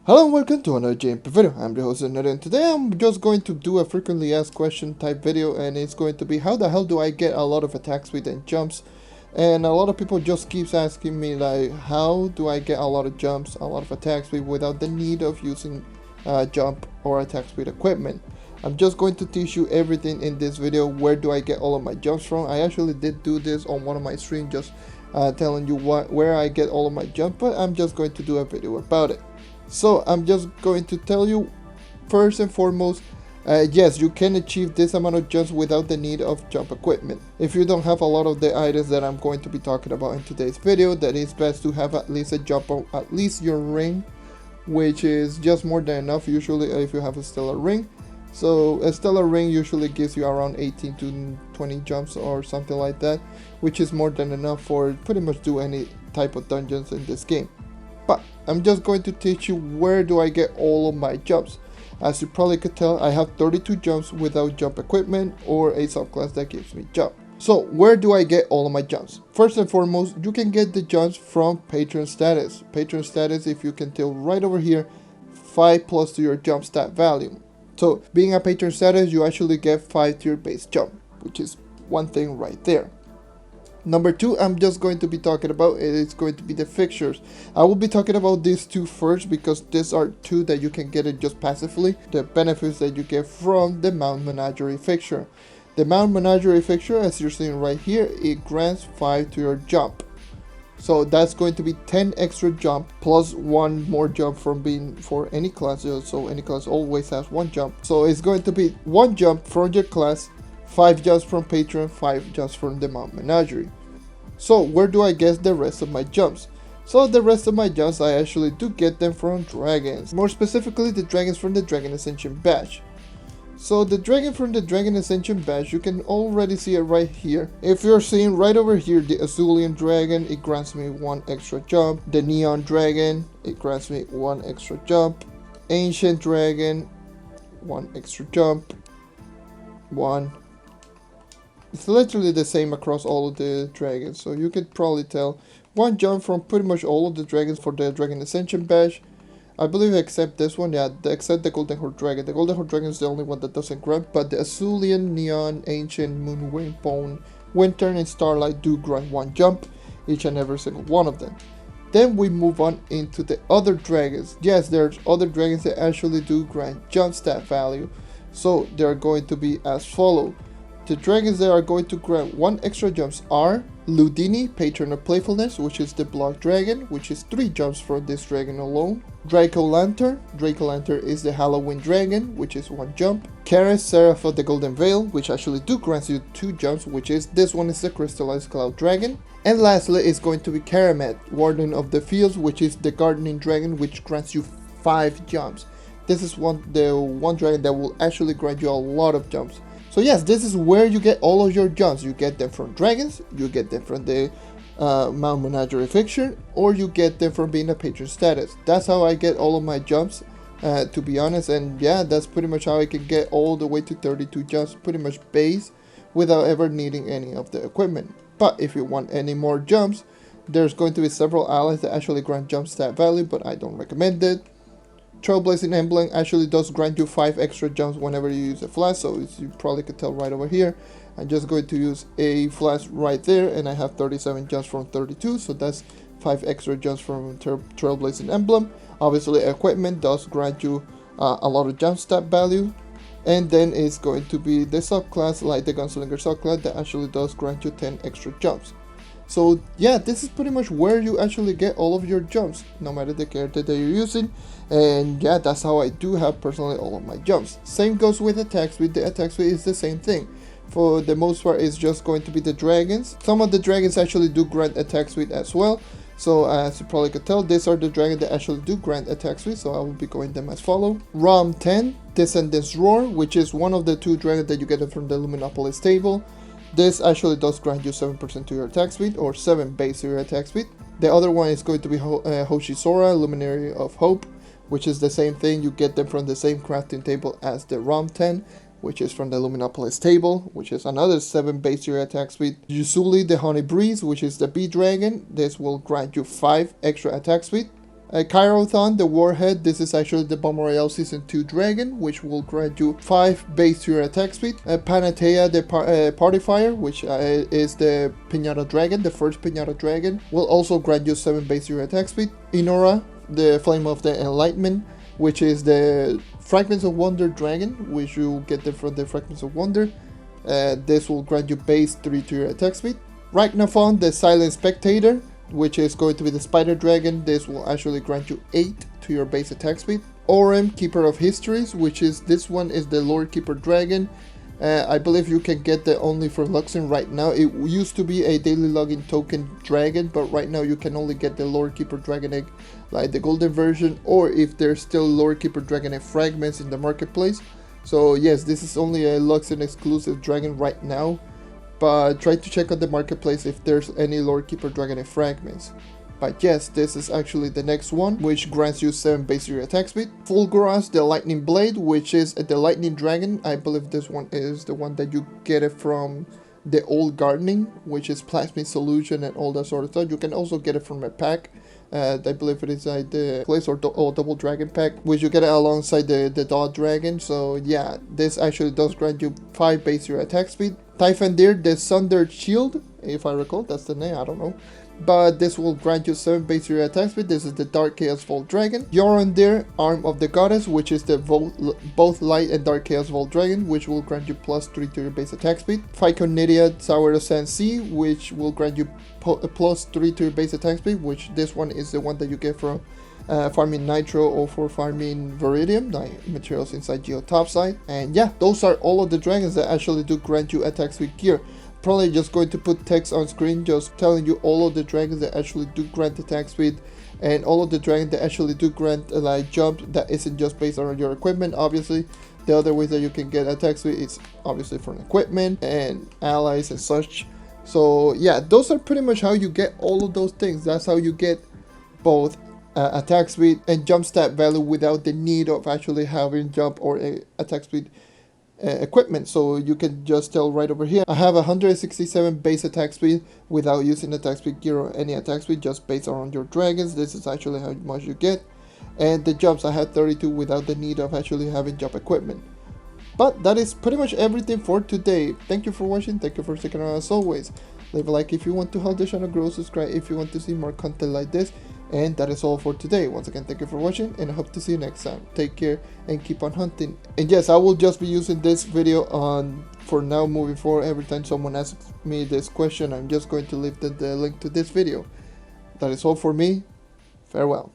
Hello and welcome to another JMP video. I'm the host JonNario, and today I'm just going to do a frequently asked question type video, and it's going to be how the hell do I get a lot of attack speed and jumps. And a lot of people just keeps asking me like, how do I get a lot of jumps, a lot of attack speed without the need of using jump or attack speed equipment. I'm just going to teach you everything in this video. Where do I get all of my jumps from? I actually did do this on one of my streams, just telling you where I get all of my jumps, but I'm just going to do a video about it. So I'm just going to tell you first and foremost, yes, you can achieve this amount of jumps without the need of jump equipment. If you don't have a lot of the items that I'm going to be talking about in today's video, then it's best to have at least a jump of at least your ring, which is just more than enough usually if you have a stellar ring. So a stellar ring usually gives you around 18 to 20 jumps or something like that, which is more than enough for pretty much do any type of dungeons in this game. But I'm just going to teach you where do I get all of my jumps. As you probably could tell, I have 32 jumps without jump equipment or a subclass that gives me jump. So where do I get all of my jumps? First and foremost, you can get the jumps from patron status. Patron status, if you can tell right over here, 5 plus to your jump stat value. So being a patron status, you actually get 5 tier base jump, which is one thing right there. Number 2, I'm just going to be talking about it's going to be the fixtures. I will be talking about these two first because these are two that you can get it just passively. The benefits that you get from the Mount Menagerie fixture. The Mount Menagerie fixture, as you're seeing right here, it grants 5 to your jump. So that's going to be 10 extra jump plus 1 more jump from being for any class. So any class always has 1 jump. So it's going to be 1 jump from your class, 5 jumps from patron, 5 jumps from the Mount Menagerie. So where do I get the rest of my jumps? So the rest of my jumps, I actually do get them from dragons. More specifically, the dragons from the Dragon Ascension badge. So the dragon from the Dragon Ascension badge, you can already see it right here. If you're seeing right over here, the Azulian dragon, it grants me 1 extra jump. The Neon dragon, it grants me 1 extra jump. Ancient dragon, 1 extra jump. 1. It's literally the same across all of the dragons, so you could probably tell 1 jump from pretty much all of the dragons for the Dragon Ascension badge. I believe except this one, yeah, except the Golden Horde Dragon. The Golden Horde Dragon is the only one that doesn't grant, but the Azulian, Neon, Ancient, Moonwing, Bone, Winter, and Starlight do grant 1 jump, each and every single one of them. Then we move on into the other dragons. Yes, there's other dragons that actually do grant jump stat value, so they're going to be as follow. The dragons that are going to grant 1 extra jumps are Ludini, Patron of Playfulness, which is the block dragon, which is 3 jumps for this dragon alone. Draco Lantern is the Halloween dragon, which is 1 jump. Karis, Seraph of the Golden Veil, which actually do grant you 2 jumps, which is this one is the Crystallized Cloud dragon. And lastly is going to be Karamet, Warden of the Fields, which is the Gardening dragon, which grants you 5 jumps. This is the one dragon that will actually grant you a lot of jumps. So yes, this is where you get all of your jumps. You get them from dragons, you get them from the Mount Menagerie fixture, or you get them from being a patron status. That's how I get all of my jumps, to be honest. And yeah, that's pretty much how I can get all the way to 32 jumps, pretty much base, without ever needing any of the equipment. But if you want any more jumps, there's going to be several allies that actually grant jump stat value, but I don't recommend it. Trailblazing Emblem actually does grant you 5 extra jumps whenever you use a flash, so as you probably could tell right over here, I'm just going to use a flash right there, and I have 37 jumps from 32, so that's 5 extra jumps from Trailblazing Emblem. Obviously equipment does grant you a lot of jump stat value, and then it's going to be the subclass like the Gunslinger subclass that actually does grant you 10 extra jumps. So yeah, this is pretty much where you actually get all of your jumps, no matter the character that you're using. And yeah, that's how I do have personally all of my jumps. Same goes with attack speed. The attack speed is the same thing. For the most part, it's just going to be the dragons. Some of the dragons actually do grant attack speed as well. So as you probably could tell, these are the dragons that actually do grant attack speed, so I will be going them as follow. Ram 10, Descendants Roar, which is one of the 2 dragons that you get from the Luminopolis table. This actually does grant you 7% to your attack speed, or 7 base to your attack speed. The other one is going to be Hoshisora, Luminary of Hope, which is the same thing. You get them from the same crafting table as the Ram 10, which is from the Luminopolis table, which is another 7 base to your attack speed. Yuzuli, the Honey Breeze, which is the Bee Dragon. This will grant you 5 extra attack speed. Kairothon, the Warhead, this is actually the Bomb Royale Season 2 Dragon, which will grant you 5 base to your attack speed. Panatea, the Party Fire, which is the Pinata Dragon, the first Pinata Dragon, will also grant you 7 base to your attack speed. Inora, the Flame of the Enlightenment, which is the Fragments of Wonder Dragon, which you get from the Fragments of Wonder. This will grant you base 3 to your attack speed. Ragnaphon, the Silent Spectator, which is going to be the Spider Dragon. This will actually grant you 8 to your base attack speed. Orem, Keeper of Histories, which is this one is the Lord Keeper Dragon. I believe you can get that only for Luxon right now. It used to be a daily login token dragon, but right now you can only get the Lord Keeper Dragon Egg, like the golden version, or if there's still Lord Keeper Dragon Egg fragments in the marketplace. So yes, this is only a Luxon exclusive dragon right now, but try to check out the marketplace if there's any Lord Keeper Dragon Egg fragments. But yes, this is actually the next one, which grants you 7 base to your attack speed. Fulguras, the Lightning Blade, which is the Lightning Dragon. I believe this one is the one that you get it from the old gardening, which is Plasmid Solution and all that sort of stuff. You can also get it from a pack. I believe it is like the Place or Double Dragon pack, which you get it alongside the Dot Dragon. So yeah, this actually does grant you 5 base to your attack speed. Typhandir, the Sundered Shield, if I recall, that's the name, I don't know. But this will grant you 7 base to your attack speed. This is the Dark Chaos Vault Dragon. Yorondir, Arm of the Goddess, which is the both Light and Dark Chaos Vault Dragon, which will grant you +3 to your base attack speed. Phyconidia, Tower of Sand Sea, which will grant you +3 to your base attack speed, which this one is the one that you get from farming Nitro or for farming Viridium, like materials inside Geo Topside. And yeah, those are all of the dragons that actually do grant you attack speed gear. Probably just going to put text on screen just telling you all of the dragons that actually do grant attack speed, and all of the dragons that actually do grant like jump that isn't just based on your equipment. Obviously the other ways that you can get attack speed is obviously from equipment and allies and such. So yeah, those are pretty much how you get all of those things. That's how you get both attack speed and jump stat value without the need of actually having jump or attack speed equipment. So you can just tell right over here, I have 167 base attack speed without using attack speed gear or any attack speed, just based on your dragons. This is actually how much you get. And the jumps, I have 32 without the need of actually having jump equipment. But that is pretty much everything for today. Thank you for watching, thank you for sticking around as always. Leave a like if you want to help the channel grow, subscribe if you want to see more content like this. And that is all for today. Once again, thank you for watching, and I hope to see you next time. Take care and keep on hunting. And yes, I will just be using this video on for now moving forward. Every time someone asks me this question, I'm just going to leave the link to this video. That is all for me. Farewell.